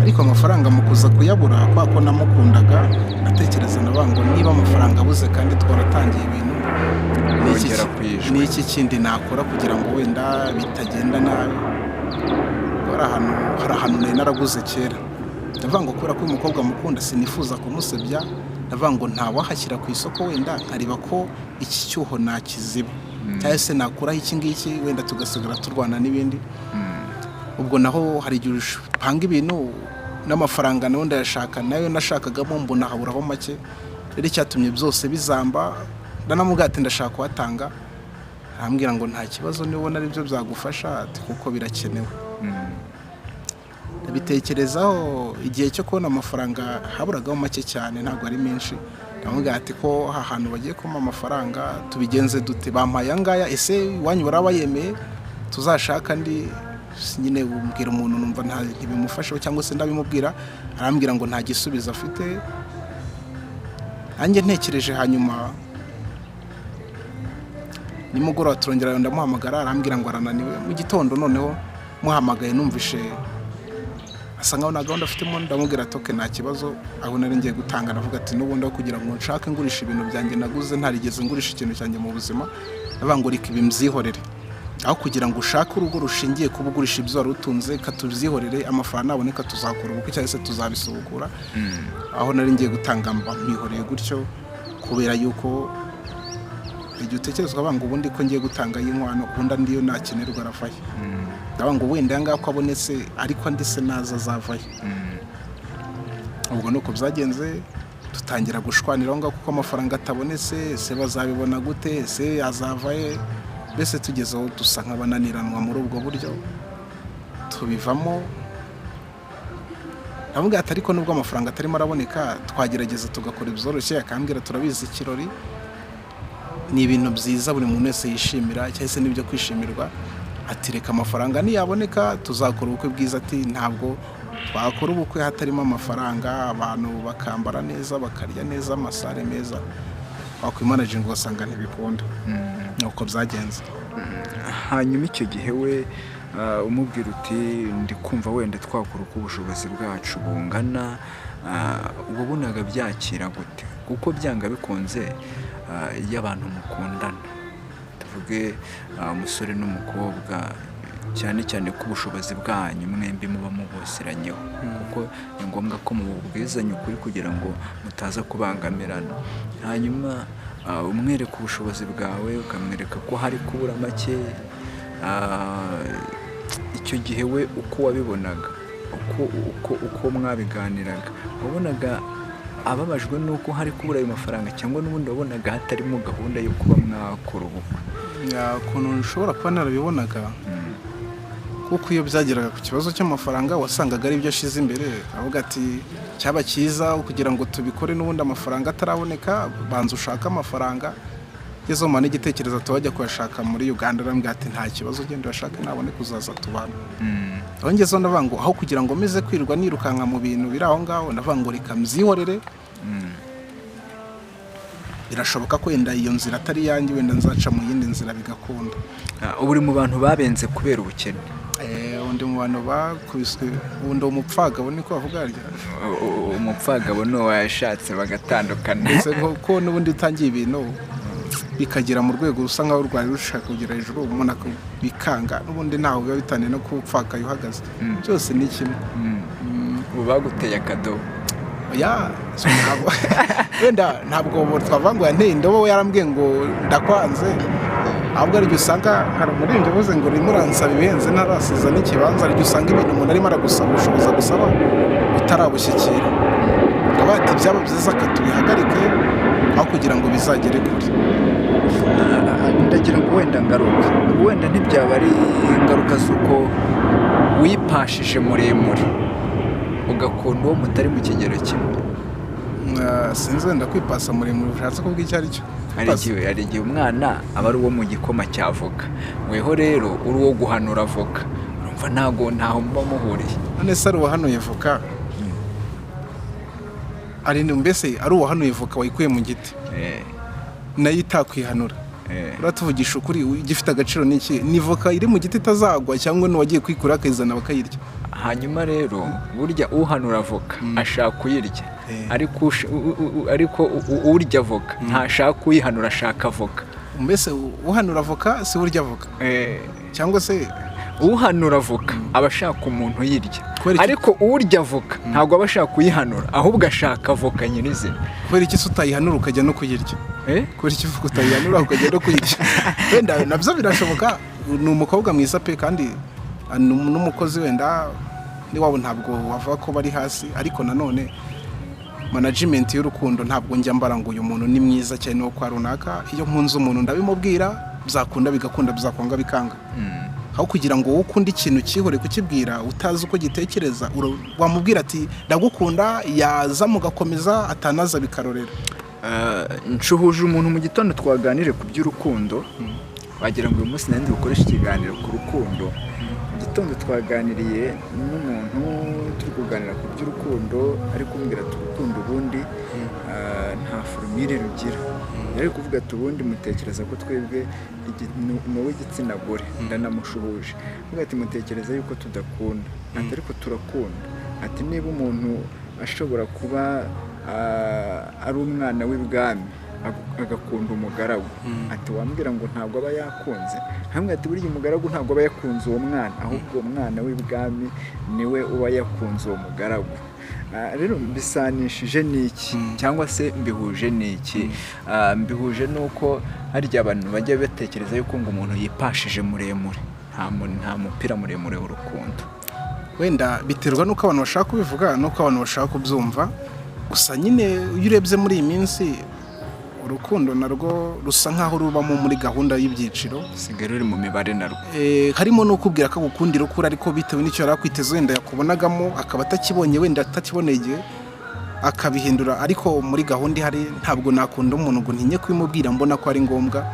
Ariko amafaranga mu kuza kuyabura kwa ko namukundaga, natekereza nabango niba amafaranga abuze kandi twaratangiye ibintu, ni iki kindi nakora kugira ngo wenda bitagenda nabi. Hari ahantu nari naraguze kera, ndavuga ngo kubera ko uyu mukobwa mukunda sinifuza kumusebya, ndavuga ngo ntawahashyira ku isoko, wenda nkareba ko iki cyuho nakiziba, cyangwa se nakuraho iki ngiki wenda tugasigara turwana n'ibindi. Ubwo naho hari igihe upanga ibintu n'amafaranga nayo ndayashaka, nayo nashakagamo mbona haburaho make. Rero icyatumye byose bizamba, ndanamubwira ati ndashaka kuhatanga, arambwira ngo nta kibazo nibona ari byo byagufasha ati kuko birakenewe. Ndabitekerezaho, igihe cyo kubona amafaranga haburagaho make cyane, ntabwo ari menshi. amubwira ati ko ahantu bagiye kumpa amafaranga tubigenze dute, bampaye angaya, ese iwanyu baraba yemeye tuzashaka andi. Nyine umbwira umuntu numva ntibimufasheho cyangwa se ndabimubwira, arambwira ngo nta gisubizo afite. Nanjye ntekereje, hanyuma nimugoroba turongera ndamuhamagara, arambwira ngo arananiwe. Mu gitondo noneho muhamagaye numvishe asa nkaho nta gahunda afitemo, ndamubwira ati oke nta kibazo, aho nari ngiye gutanga. Ndavuga ati n'ubundi aho kugira ngo nshake ngurisha ibintu byanjye naguze, ntarigeze ngurisha ikintu cyanjye mu buzima, ndavuga ngo reka ibi mbyihorere, aho kugira ngo ushake urugo rushingiye kuba ugurisha ibyo wari utunze, katubyihorere, amafaranga naboneka tuzakora ubukwe cyangwa se tuzabisubukura. Aho nari ngiye gutanga mpihoreye gutyo, kubera yuko igihe utekereza ukavuga ngo ubundi ko ngiye gutanga y'inkwano, ubundi andiyo nakenerwa aravahe. Ndavuga ngo wenda yanga ko abonetse, ariko andi se naza azavahe. Ubwo nuko byagenze, dutangira gushwanira aho ngaho kuko amafaranga atabonetse, se bazabibona gute, se azavahe. Mbese tugezeho dusa nk'abananiranwa muri ubwo buryo, tubivamo. Ndavuga ati ariko nubwo amafaranga atarimo araboneka, twagerageza tugakora ibyoroshye. Akambwira turabizi ikirori ni ibintu byiza buri muntu wese yishimira, cyangwa se n'ibyo kwishimirwa. Ati reka amafaranga niyaboneka tuzakora ubukwe bwiza. Ati ntabwo twakora ubukwe hatarimo amafaranga, abantu bakambara neza, bakarya neza, amasare meza, wakwimanaginga ugasanga ntibikunda. Nuko byagenze. Hanyuma icyo gihe we umubwira uti ndi kumva wenda twakora uko ubushobozi bwacu bungana, wabonaga byakira gute? Kuko byanga bikunze iyo abantu mukundana, tuvuge umusore n'umukobwa, cyane cyane ko ubushobozi bwanyu mwembi muba mubusiranyeho, kuko ni ngombwa ko mububwizanya ukuri kugira ngo mutaza kubangamirana. Hanyuma umwereka ubushobozi bwawe, ukamwereka ko hari kubura make. Icyo gihe we uko wabibonaga, uko mwabiganiraga, wabonaga ababajwe nuko hari kubura ayo mafaranga, cyangwa n'ubundi wabonaga hatarimo gahunda yo kuba mwakora ubukwe? Ukuntu nshobora kuba narabibonaga, kuko iyo byageraga ku kibazo cy'amafaranga wasangaga ari byo ashize imbere. Avuga ati cyaba cyiza kugira ngo tubikore n'ubundi amafaranga ataraboneka, banza ushaka amafaranga. Yezo mane igitekerezo tubajya kuyashaka muri Uganda, arambwira ati nta kibazo, ugenda urashaka naboneka uzaza tubana. Aho ngezeho ndavuga ngo aho kugira ngo meze kwirwa nirukanka mu bintu biri aho ngaho, ndavuga ngo reka mbyihorere. Birashoboka ko wenda iyo nzira atari yanjye, wenda nzaca mu yindi nzira bigakunda. Uri mu bantu babenze kubera ubukene? Undi mu bantu bakubiswe, ubundi umupfagabo niko bavuga arya. Umupfagabo no wayashatse bagatandukana. Ese ko n'ubundi utangiye ibintu bikagera mu rwego rusa nkaho rwari rushaka kugera hejuru, umuntu bikanga, n'ubundi ntaho biba bitaniye no kupfaka yuhagaze. Byose ni kimwe. Ubu baguteye akadobo? Ya, wenda ntabwo twavuga ngo yanteye indobo, we yarambwiye ngo ndakwanze. Ahubwo ari usanga hari umuririmbyi uvuze ngo urimo uransaba ibihenze ntarasiza n'ikibanza. Ari usanga ibintu umuntu arimo aragusaba ubushobozi gusaba utarabushyikira, akaba ati byaba byiza akatubihagarike aho kugira ngo bizagere kure. Ndagira ngo wenda ngaruka, wenda ntibyaba ari ingaruka z'uko wipashije muremure ugakunda uwo mutari mu kigero kimwe. Sinzi wenda kwipasa muremure ushatse kubwira icyo ari cyo. Hari igihe umwana aba ari uwo mu gikoma cy'avoka, weho rero uri uwo guhanura avoka, urumva ntaho muba muhuriye. None se ari uwahanuye avoka, mbese ari uwahanuye avoka wayikuye mu giti, nayo itakwihanura. Uratuvugisha ukuri, igifite agaciro n'iki? Ni avoka iri mu giti itazagwa, cyangwa n'uwagiye kwikura akayizana bakayirya? Hanyuma rero burya uhanura avoka ashaka kuyirya, ariko urya avoka ntashaka kuyihanura, ashaka avoka. Mbese uhanura avoka si urya avoka? Cyangwa se uhanura avoka aba ashaka umuntu uyirya, ariko urya avoka ntabwo aba ashaka kuyihanura, ahubwo ashaka avoka nyirizina. Kubera iki se utayihanura ukajya no kuyirya? Kubera iki utayihanura ukajya no kuyirya? Wenda nabyo birashoboka. Ni umukobwa mwiza pe, kandi n'umukozi wenda niwabo ntabwo wavuga ko bari hasi, ariko nanone management y'urukundo ntabwo njya mbara ngo uyu muntu ni mwiza cyane no kwa runaka. Iyo nkunze umuntu ndabimubwira, byakunda bigakunda, bizakwanga bikanga. Aho kugira ngo wowe ukunde ikintu cyihore kukibwira utazi uko gitekereza, wamubwira ati ndagukunda, yaza mugakomeza, atanaza bikarorera. nshuhuje umuntu mu gitondo twaganire ku by'urukundo, wagira ngo uyu munsi nandi bukoreshe ikiganiro ku rukundo. Mu gitondo twaganiriye n'umuntu turi kuganira ku by'urukundo, ariko kumbwira ati urukundo ubundi nta formule rugira. Yari kuvuga ati ubundi mutekereza ko twebwe n'uwo igitsina gore, ndanamushuhuje kuvuga ati mutekereza yuko tudakunda, ati ariko turakunda. Ati niba umuntu ashobora kuba ari umwana w'ibwami agakunda umugaragu, ati wambwira ngo ntabwo aba yakunze? Hamwe ati burya umugaragu ntabwo aba yakunze uwo mwana, ahubwo umwana w'ibwami niwe uba yakunze uwo mugaragu. Rero mbisanishije n'iki cyangwa se mbihuje n'iki? Mbihuje nuko harya abantu bajya batekereza yuko ngo umuntu yipashije muremure nta mupira muremure w'urukundo. Wenda biterwa nuko abantu bashaka kubivuga nuko abantu bashaka kubyumva, gusa nyine iyo urebye muri iyi minsi urukundo narwo rusa nkaho rubamo muri gahunda y'ibyiciro, sigaye ruri mu mibare narwo. Harimo no kubwira ko agukundira ukuri, ariko bitewe n'icyo yari akwiteze wenda yakubonagamo akaba atakibonye, wenda atakiboneye akabihindura. Ariko muri gahunda ihari ntabwo nakunda umuntu ngo ntinye kubimubwira, mbona ko ari ngombwa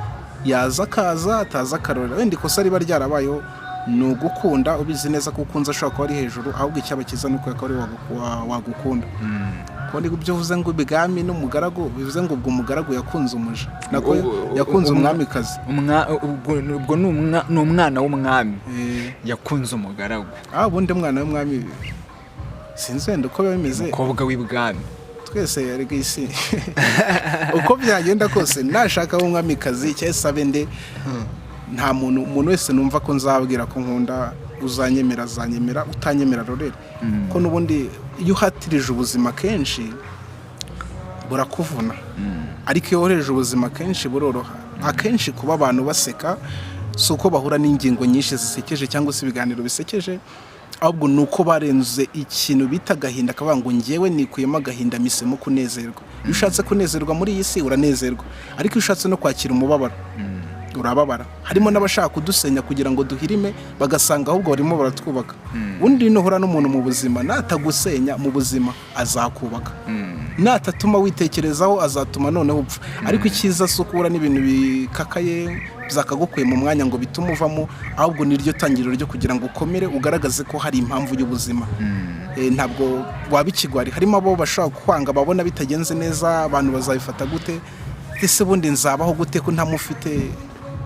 yaza akaza ataza akarora. Wenda ikosa riba ryarabayeho ni ugukunda ubizi neza ko ukunze ashobora kuba ari hejuru, ahubwo icyaba cyiza nuko yakaba ari wagukunda. Kundi ibyo uvuze ngo ibwami n'umugaragu, bivuze ngo ubwo umugaragu yakunze umuja, nako yakunze umwamikazi. Ubwo ni umwana w'umwami yakunze umugaragu. Ubundi umwana w'umwami sinzi wenda uko biba bimeze, umukobwa w'ibwami twese yarega isi uko byagenda kose nashaka w'umwamikazi cyangwa se abende, nta umuntu wese numva ko nzabwira ko nkunda, uzanyemera azanyemera, utanyemera rorere. Ko n'ubundi iyo uhatirije ubuzima kenshi burakuvuna, ariko iyo wohereje ubuzima kenshi buroroha. Akenshi kuba abantu baseka si uko bahura n'ingingo nyinshi zisekeje cyangwa se ibiganiro bisekeje, ahubwo ni uko barenze ikintu bita agahinda, akavuga ngo ngewe nikuyemo agahinda misemo kunezerwa. Iyo ushatse kunezerwa muri iyi si uranezerwa, ariko iyo ushatse no kwakira umubabaro urababara. Harimo n'abashaka kudusenya kugira ngo duhirime, bagasanga ahubwo barimo baratwubaka. Undi nuhura n'umuntu mu buzima natagusenya mu buzima azakubaka, natatuma witekerezaho azatuma noneho upfa. Ariko icyiza si ukubura n'ibintu bikakaye byakagukuye mu mwanya ngo bitume uvamo, ahubwo niryo tangiriro ryo kugira ngo ukomere, ugaragaze ko hari impamvu y'ubuzima. Ntabwo wabikigwari. Harimo abo bashaka kwanga, babona bitagenze neza, abantu bazabifata gute? Ese bundi nzabaho gute ko ntamufite?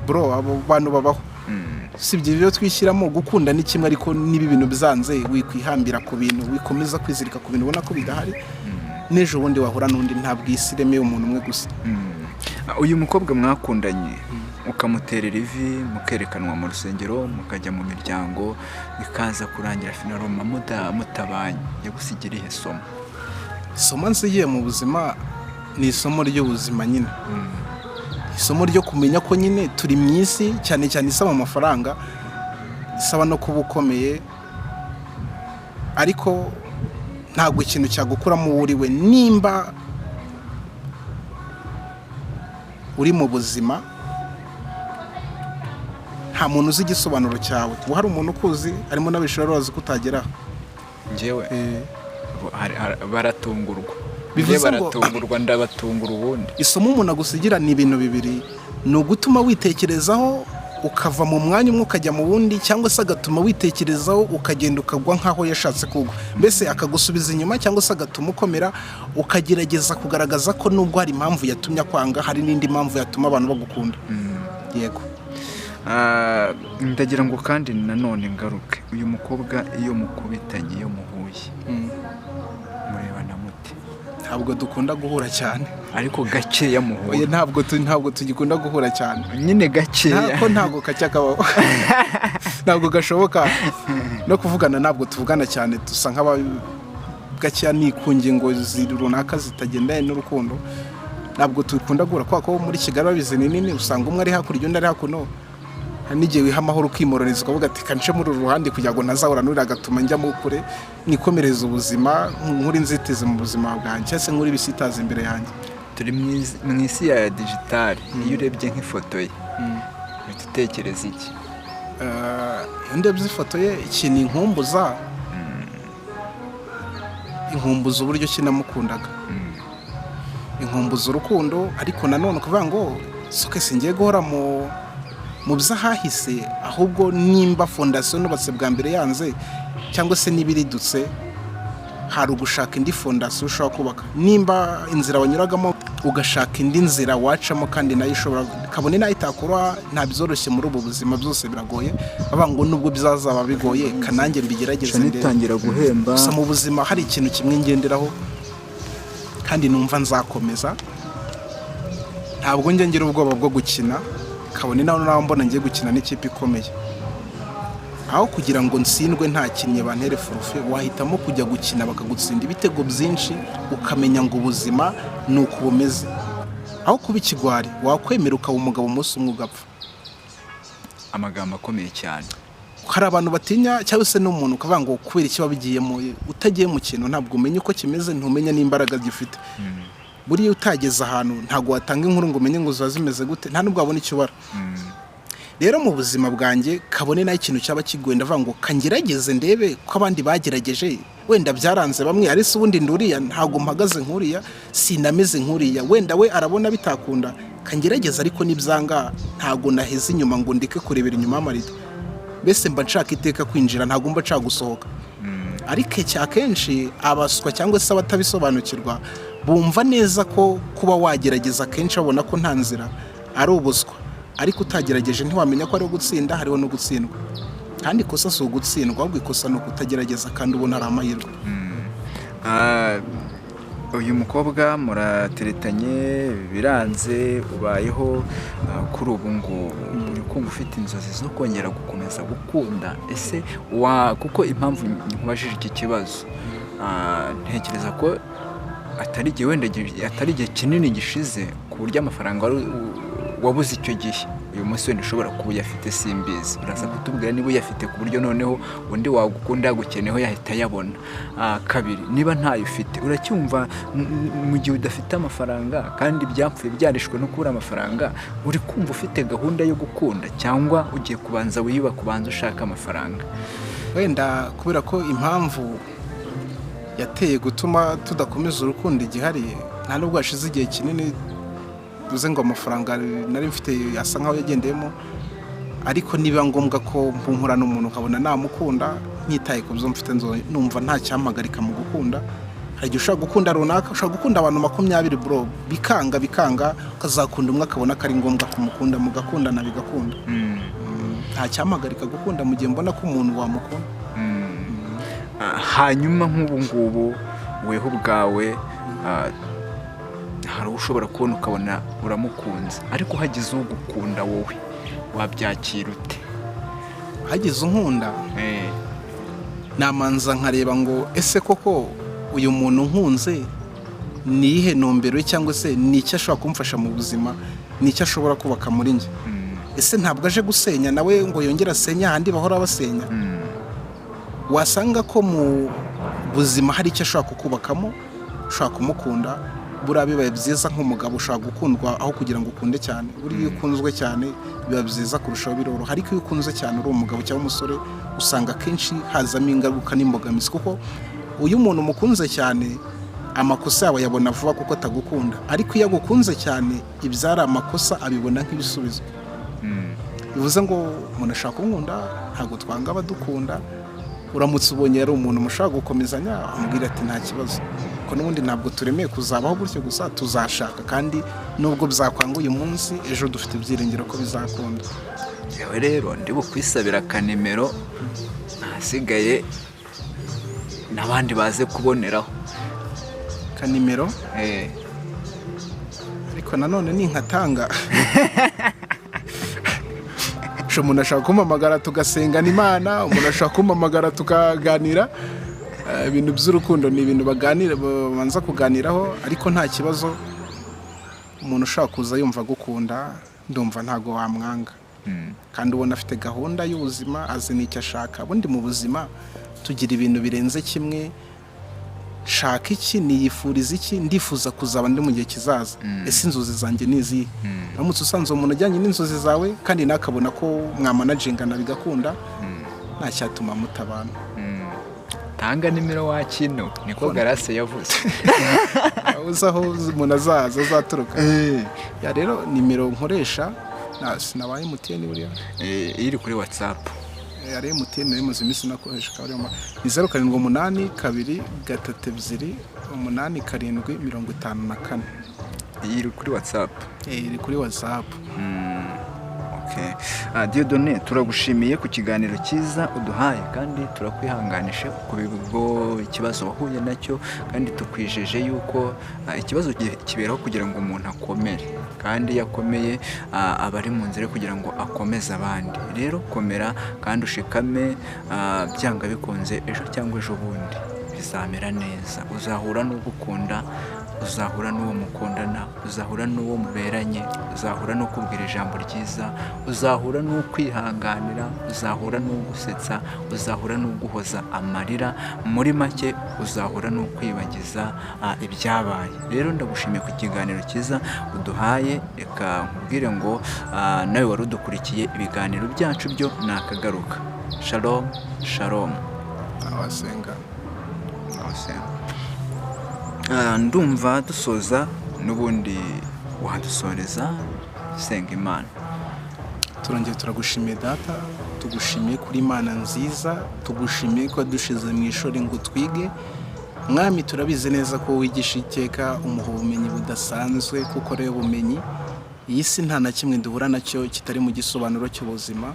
Bro, abo bantu babaho. Sibyo ibyo twishyiramo. Gukunda ni kimwe, ariko nibi bintu bizanze wikwihambira ku bintu, wikomeza kwizirika ku bintu ubona ko bidahari, n'ejo bundi wahura n'undi. Ntabwo isi iremeye umuntu umwe gusa. Uyu mukobwa mwakundanye ukamuterera ivi, mukerekanwa mu rusengero, mukajya mu miryango, bikaza kurangira finaroma mutabanye, yagusigira ihe somo? Isomo nsigiye mu buzima ni isomo ry'ubuzima nyine. Isomo ryo kumenya ko nyine turi mu isi, cyane cyane isaba amafaranga, isaba no kuba ukomeye, ariko ntabwo ikintu cyagukuramo uriwe. Nimba uri mu buzima, nta muntu uzi igisobanuro cyawe. Ubu hari umuntu ukuzi, harimo n'abishora bazi ko utageraho. Njyewe baratungurwa, bivuze ngo baratungurwa, ndabatungura ubundi. Isomo umuntu agusigira ni ibintu bibiri: ni ugutuma witekerezaho ukava mu mwanya umwe ukajya mu wundi, cyangwa se agatuma witekerezaho ukagenda ukagwa nk'aho yashatse kugwa. Mbese akagusubiza inyuma, cyangwa se agatuma ukomera, ukagerageza kugaragaza ko nubwo hari impamvu yatumye akwanga, hari n'indi mpamvu yatuma abantu bagukunda. Yego. Ndagira ngo kandi nanone ngaruke, uyu mukobwa iyo mukubitanye, iyo muhuye, murebana mute? Ntabwo dukunda guhura cyane, ariko gakeya muhuye. Ntabwo tugikunda guhura cyane, nyine gakeya. Ntabwo kacya kabaho. Ntabwo gashoboka no kuvugana, ntabwo tuvugana cyane, dusa nk'aba gakeya ni ku ngingo runaka zitagendanye n'urukundo. Ntabwo tukunda guhura, kuko muri Kigali babizi ni nini, usanga umwe ari hakurya undi ari hakuno. N'igihe wiha amahoro ukimoroniza ukavuga ati kance muri uru ruhande kugira ngo ntazahura n'uri, agatuma njya mu kure, nikomereza ubuzima, nkuri inzitizi mu buzima bwanjye, cyangwa se nkuri bisitaza imbere yanjye. Turi mu isi ya digitali. Iyo urebye nk'ifoto ye uhita utekereza iki? Iyo ndebye ifoto ye, ikintu inkumbuza uburyo kinamukundaga. inkumbuza urukundo, ariko nanone kuvuga ngo soke singiye guhora mu byahahise, ahubwo nimba fondasiyo nubatse bwa mbere yanze cyangwa se nibiridutse, hari ugushaka indi fondasiyo ushobora kubaka. Nimba inzira wanyuragamo ugashaka indi nzira wacamo, kandi nayo ishobora kabone nayo itakura, nta byoroshye muri ubu buzima, byose biragoye. Bavuga ngo nubwo bizazaba bigoye kanange mbigerageze nitangira guhemba. Gusa mu buzima hari ikintu kimwe ngenderaho kandi numva nzakomeza, ntabwo njye ngira ubwoba bwo gukina, kabone naho mbona ngiye gukina n'ikipe ikomeye. Aho kugira ngo nsindwe nta kinye bantere forfait, wahitamo kujya gukina bakagutsinda ibitego byinshi, ukamenya ngo ubuzima ni uko bumeze. Aho kuba ikigwari wakwemera ukaba umugabo umunsi umwe ugapfa. Amagambo akomeye cyane. Hari abantu batinya cyangwa se n'umuntu ukavuga ngo kubera iki wabigiyemo, utagiye mu kintu ntabwo umenya uko kimeze, ntumenya n'imbaraga gifite. Buriya utageze ahantu ntabwo watanga inkuru ngo umenye ngo ziba zimeze gute, nta nubwo wabona icyo ubara. Rero mu buzima bwanjye kabone nayo ikintu cyaba kigoye, ndavuga ngo kangerageze ndebe ko abandi bagerageje, wenda byaranze bamwe, ari se ubundi nduriya ntabwo mpagaze nkuriya, sinameze nkuriya, wenda we arabona bitakunda, kangerageze ariko nibyanga ntabwo naheze inyuma ngo ndeke kurebera inyuma y'amarido. Mbese mba nshaka iteka kwinjira, ntabwo mba nshaka gusohoka. Ariko cyakenshi abaswa cyangwa se abatabisobanukirwa bumva neza ko kuba wagerageza kenshi babona ko nta nzira ari ubuswa, ariko utagerageje ntiwamenya ko ari gutsinda, hariho no gutsindwa. Kandi ikosa si ugutsindwa, ahubwo ikosa ni ukutagerageza kandi ubona ari amahirwe. Uyu mukobwa murateretanye biranze, ubayeho kuri ubu ngo uri kumva ufite inzozi zo kongera gukomeza gukunda. Ese kuko impamvu nkubajije iki kibazo, ntekereza ko atari igihe kinini gishize ku buryo amafaranga wabuze icyo gihe, uyu munsi wenda ushobora kuba uyafite, simbizi. Uraza kutubwira niba uyafite ku buryo noneho undi wagukunda yagukeneyeho yahita yabona. Kabiri, niba ntayo ufite, uracyumva mu gihe udafite amafaranga kandi byapfuye byarishwe no kubura amafaranga, uri kumva ufite gahunda yo gukunda, cyangwa ugiye kubanza wiyubaka, ubanza ushaka amafaranga? Wenda kubera ko impamvu yateye gutuma tudakomeza urukundo igihari, nta nubwo hashize igihe kinini duze ngo amafaranga nari mfite yasa nkaho yagendeyemo, ariko niba ngombwa ko mpunkura n'umuntu ukabona namukunda, ntitaye ku byo mfite, numva nta cyampagarika mu gukunda. Hari igihe ushobora gukunda runaka, ushobora gukunda abantu 20 bro, bikanga ukazakunda umwe akabona ko ari ngombwa kumukunda, mugakundana bigakunda. Nta cyampagarika gukunda mu gihe mbona ko umuntu wamukunda. Hanyuma nk'ubu ngubu weho ubwawe, hari ushobora kubona ukabona uramukunze, ariko hagize ugukunda wowe wabyakira ute? Hagize unkunda, namanza nkareba ngo ese koko uyu muntu nkunze ni ihe nombero cyangwa se ni icyo ashobora kumfasha mu buzima, ni icyo ashobora kubaka muri njye. Ese ntabwo aje gusenya nawe ngo yongere asenya ahandi bahora basenya. Wasanga ko mu buzima hari icyo ashobora kukubakamo, ushobora kumukunda. Buriya bibaye byiza nk'umugabo ushobora gukundwa aho kugira ngo ukunde cyane. Buriya iyo ukunzwe cyane biba byiza kurushaho, biroroha. Ariko iyo ukunze cyane uri umugabo cyangwa umusore, usanga kenshi hazamo ingaruka n'imbogamizi, kuko uyu muntu umukunze cyane amakosa yawe yabona vuba kuko atagukunda, ariko iyo agukunze cyane ibyari amakosa abibona nk'ibisubizo. Bivuze ngo umuntu ashaka kunkunda, ntabwo twanga abadukunda. Uramutse ubonye ari umuntu mushaka gukomezanya, umubwira ati nta kibazo, ko n'ubundi ntabwo turemeye kuzabaho gutyo gusa, tuzashaka, kandi nubwo byakwanga uyu munsi, ejo dufite ibyiringiro ko bizakunda. Yewe rero ndi bukwisabira akanimero, hasigaye n'abandi baze kuboneraho kanimero. Ariko nanone ni nkatanga umuntu ashaka kumpamagara tugasengana Imana, umuntu ashaka kumpamagara tukaganira. Ibintu by'urukundo ni ibintu babanza kuganiraho, ariko nta kibazo. Umuntu ushaka kuza yumva gukunda, ndumva ntago wamwanga, kandi ubona afite gahunda y'ubuzima, azi n'icyo ashaka. Ubundi mu buzima tugira ibintu birenze kimwe. Shaka iki, niyifuriza iki, ndifuza kuzaba ndi mu gihe kizaza. Ese inzozi zanjye nizi? Uramutse usanze umuntu ajyanye n'inzozi zawe kandi nakabona ko mwamanagingana bigakunda, nta cyatuma mutabana. Tanga nimero wakino, niko Garase yavuze. uzi aho umuntu azaturuka. Ya rero nimero nkoresha sinabaye MTN buriya iri kuri WhatsApp. Yari MTN nayo muzi iminsi nakoresha akaba ariyo ni 0782 32 8754. Iri kuri WhatsApp. Iri kuri WhatsApp. Okay. Dieudonné turagushimiye ku kiganiro cyiza uduhaye kandi turakwihanganisha ku bigo ikibazo wahuye nacyo kandi tukwijeje yuko ikibazo kiberaho kugira ngo umuntu akomere kandi yakomeye abari mu nzira kugira ngo akomeze abandi. Rero komera kandi ushikame, byanga bikunze ejo cyangwa ejo bundi bizamera neza. Uzahura n'ugukunda, uzahura n'uwo mukundana, uzahura n'uwo muberanye, uzahura no kubwira ijambo ryiza, uzahura no kwihanganira, uzahura no gusetsa, uzahura no guhoza amarira. Muri make uzahura no kwibagiza ibyabaye. Rero ndagushimiye ku kiganiro cyiza uduhaye. Reka nkubwire ngo nawe wari udukurikiye ibiganiro byacu byo nakagaruka. Shalom shalom. Abasenga ndumva dusoza n'ubundi wadusoreza senga Imana. Turongeye turagushimiye data, tugushimiye kuri Imana nziza, tugushimiye ko dushize mu ishuri ngo twige. Mwami turabizi neza ko wigisha iteka umuha ubumenyi budasanzwe kuko rero ubumenyi iyi si nta na kimwe duhura nacyo kitari mu gisobanuro cy'ubuzima.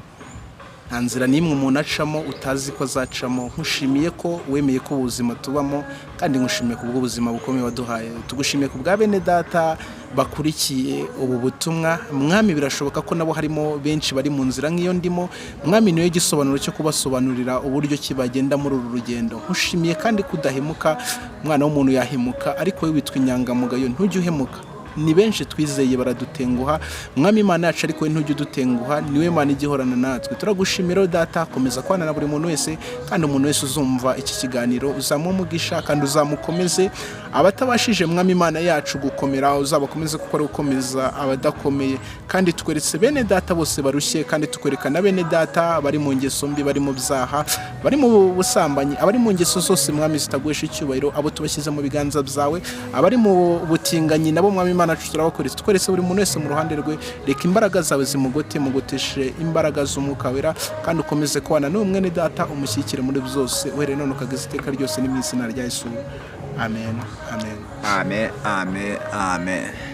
Nta nzira n'imwe umuntu acamo utazi ko azacamo. Nkushimiye ko wemeye ko ubuzima tubamo kandi nkushimiye ku bw'ubuzima bukomeye waduhaye. Tugushimiye ku bwa bene data bakurikiye ubu butumwa. Mwami birashoboka ko nabo harimo benshi bari mu nzira nk'iyo ndimo. Mwami niwe gisobanuro cyo kubasobanurira uburyo kibagenda muri uru rugendo. Nkushimiye kandi kudahemuka. Umwana w'umuntu yahemuka ariko we witwa inyangamugayo ntujye uhemuka. Ni benshi twizeye baradutenguha. Mwami Imana yacu ariko we ntujye udutenguha, niwe Mana igihorana natwe. Turagushimira data, komeza kwana na buri muntu wese kandi umuntu wese uzumva iki kiganiro uzamumugisha kandi uzamukomeze. Abatabashije Mwami Imana yacu gukomera uzabakomeze kuko ari ukomeza abadakomeye. Kandi tukweretse bene data bose barushye kandi tukwerekana bene data bari mu ngeso mbi, bari mu byaha, bari mu busambanyi, abari mu ngeso zose Mwami zitaguhesha icyubahiro, abo tubashyize mu biganza byawe. Abari mu butinganyi nabo Mwami Imana turabakoretse. Tukweretse buri muntu wese mu ruhande rwe. Reka imbaraga zawe mugoteshe imbaraga z'umwuka wera kandi ukomeze kubana n'umwene data umushyikire muri byose uhereye none ukageza iteka ryose ni mu izina rya Yesu. Amen. Amen. Amen. Amen. Amen.